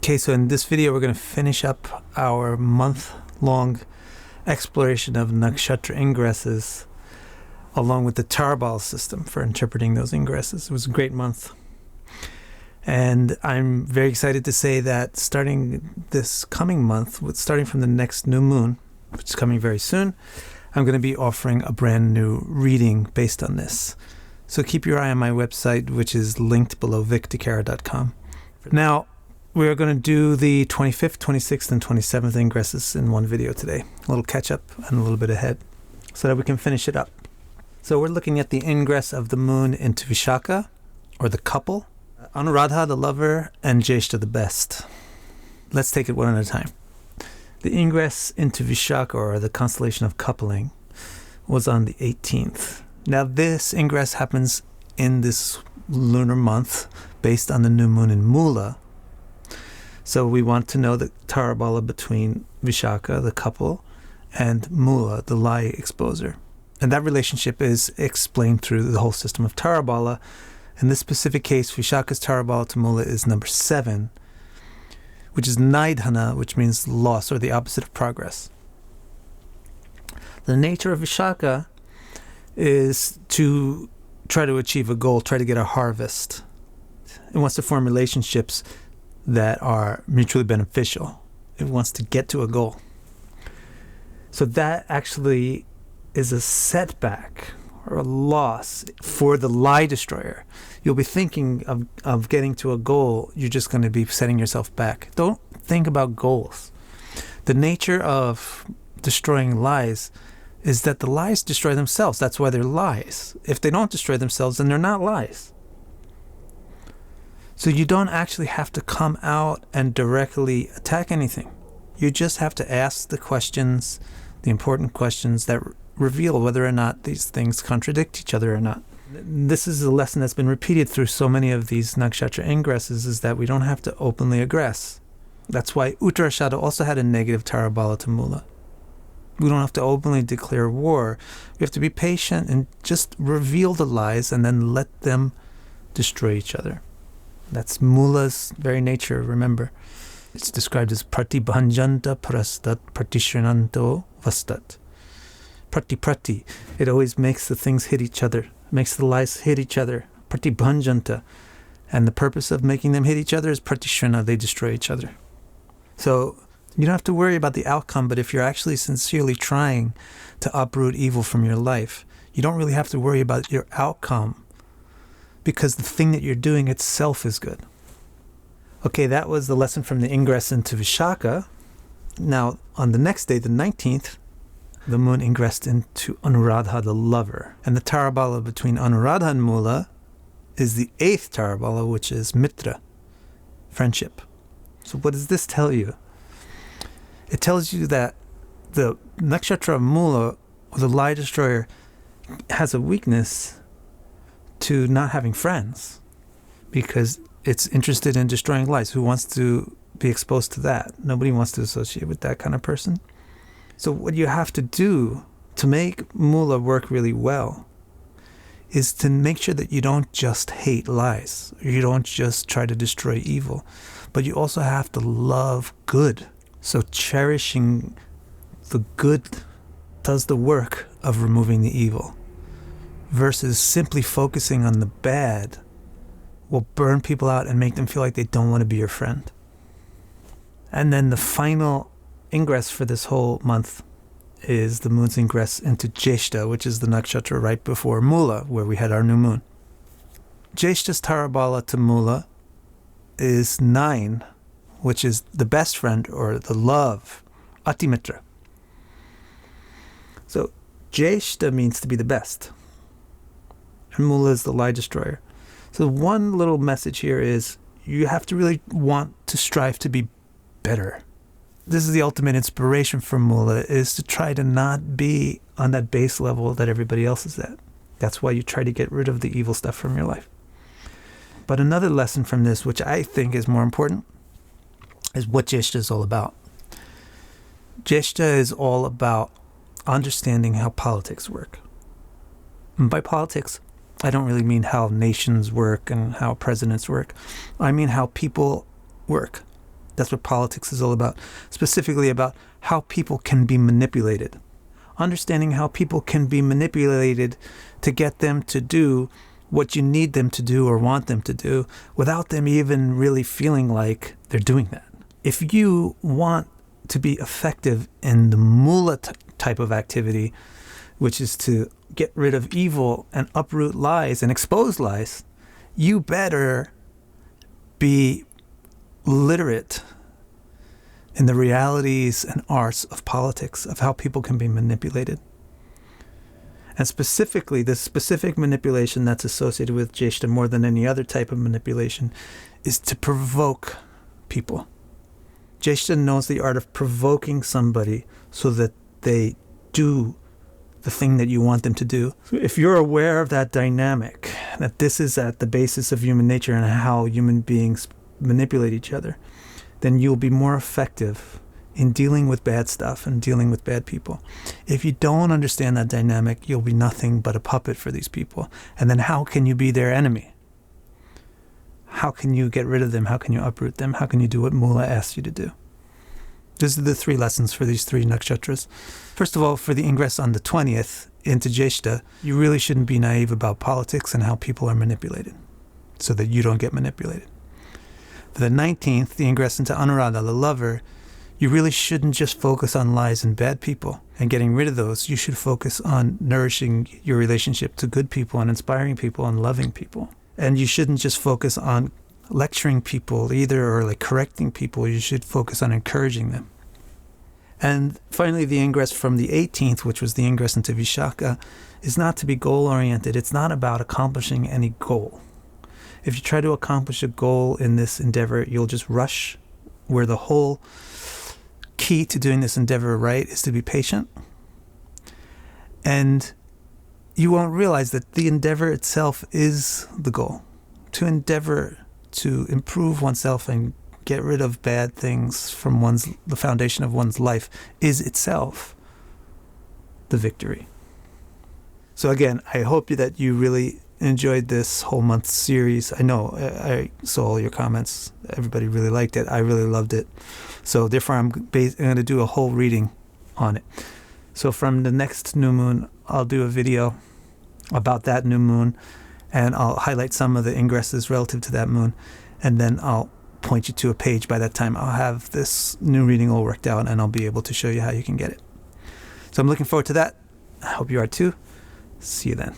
Okay, so in this video, we're going to finish up our month-long exploration of Nakshatra Ingresses, along with the Tarbal system for interpreting those ingresses. It was a great month. And I'm very excited to say that starting this coming month, starting from the next new moon, which is coming very soon, I'm going to be offering a brand new reading based on this. So keep your eye on my website, which is linked below, victikara.com. Now, we are going to do the 25th, 26th, and 27th ingresses in one video today. A little catch up and a little bit ahead so that we can finish it up. So we're looking at the ingress of the moon into Vishakha, or the couple, Anuradha, the lover, and Jyeshta, the best. Let's take it one at a time. The ingress into Vishakha, or the constellation of coupling, was on the 18th. Now this ingress happens in this lunar month based on the new moon in Mula. So we want to know the Tarabala between Vishakha, the couple, and Mula, the lie exposer. And that relationship is explained through the whole system of Tarabala. In this specific case, Vishakha's Tarabala to Mula is number 7, which is Nidhana, which means loss, or the opposite of progress. The nature of Vishakha is to try to achieve a goal, try to get a harvest. It wants to form relationships that are mutually beneficial. It wants to get to a goal. So that actually is a setback or a loss for the lie destroyer. You'll be thinking of getting to a goal. You're just going to be setting yourself back. Don't think about goals. The nature of destroying lies is that the lies destroy themselves. That's why they're lies. If they don't destroy themselves, then they're not lies. So you don't actually have to come out and directly attack anything. You just have to ask the questions, the important questions that reveal whether or not these things contradict each other or not. This is a lesson that's been repeated through so many of these Nakshatra Ingresses, is that we don't have to openly aggress. That's why Uttarashada also had a negative Tarabala to Mula. We don't have to openly declare war. We have to be patient and just reveal the lies and then let them destroy each other. That's Mula's very nature, remember. It's described as pratibhanjanta parastat pratishrananto vastat. Prati. It always makes the things hit each other. It makes the lies hit each other. Pratibhanjanta. And the purpose of making them hit each other is pratishrana. They destroy each other. So you don't have to worry about the outcome, but if you're actually sincerely trying to uproot evil from your life, you don't really have to worry about your outcome, because the thing that you're doing itself is good. Okay, that was the lesson from the ingress into Vishakha. Now, on the next day, the 19th, the moon ingressed into Anuradha, the lover. And the Tarabala between Anuradha and Mula is the 8th Tarabala, which is Mitra, friendship. So what does this tell you? It tells you that the Nakshatra of Mula, or the lie destroyer, has a weakness to not having friends, because it's interested in destroying lies. Who wants to be exposed to that? Nobody wants to associate with that kind of person. So what you have to do to make Mula work really well is to make sure that you don't just hate lies, or you don't just try to destroy evil, but you also have to love good. So cherishing the good does the work of removing the evil, versus simply focusing on the bad will burn people out and make them feel like they don't want to be your friend. And then the final ingress for this whole month is the moon's ingress into Jyeshta, which is the nakshatra right before Mula, where we had our new moon. Jyeshta's Tarabala to Mula is 9, which is the best friend, or the love, Atimitra. So Jyeshta means to be the best, and Mula is the lie destroyer. So one little message here is you have to really want to strive to be better. This is the ultimate inspiration for Mula, is to try to not be on that base level that everybody else is at. That's why you try to get rid of the evil stuff from your life. But another lesson from this, which I think is more important, is what Jyeshta is all about. Jyeshta is all about understanding how politics work. And by politics, I don't really mean how nations work and how presidents work. I mean how people work. That's what politics is all about, specifically about how people can be manipulated. Understanding how people can be manipulated to get them to do what you need them to do or want them to do without them even really feeling like they're doing that. If you want to be effective in the mula type of activity, which is to get rid of evil and uproot lies and expose lies, you better be literate in the realities and arts of politics, of how people can be manipulated. And specifically, the specific manipulation that's associated with Jyeshta more than any other type of manipulation is to provoke people. Jyeshta knows the art of provoking somebody so that they do the thing that you want them to do. So if you're aware of that dynamic, that this is at the basis of human nature and how human beings manipulate each other, then you'll be more effective in dealing with bad stuff and dealing with bad people. If you don't understand that dynamic, you'll be nothing but a puppet for these people. And then how can you be their enemy? How can you get rid of them? How can you uproot them? How can you do what Mula asks you to do? These are the 3 lessons for these 3 nakshatras. First of all, for the ingress on the 20th into Jyeshta, you really shouldn't be naive about politics and how people are manipulated so that you don't get manipulated. For the 19th, the ingress into Anuradha, the lover, you really shouldn't just focus on lies and bad people and getting rid of those. You should focus on nourishing your relationship to good people and inspiring people and loving people. And you shouldn't just focus on lecturing people either or like correcting people. You should focus on encouraging them. And finally, the ingress from the 18th, which was the ingress into Vishakha, is not to be goal-oriented. It's not about accomplishing any goal. If you try to accomplish a goal in this endeavor, you'll just rush, where the whole key to doing this endeavor right is to be patient. And you won't realize that the endeavor itself is the goal. To endeavor to improve oneself and get rid of bad things from the foundation of one's life is itself the victory. So again, I hope that you really enjoyed this whole month series. I know I saw all your comments. Everybody really liked it. I really loved it. So therefore, I'm going to do a whole reading on it. So from the next new moon, I'll do a video about that new moon, and I'll highlight some of the ingresses relative to that moon, and then I'll point you to a page. By that time, I'll have this new reading all worked out, and I'll be able to show you how you can get it. So I'm looking forward to that. I hope you are too. See you then.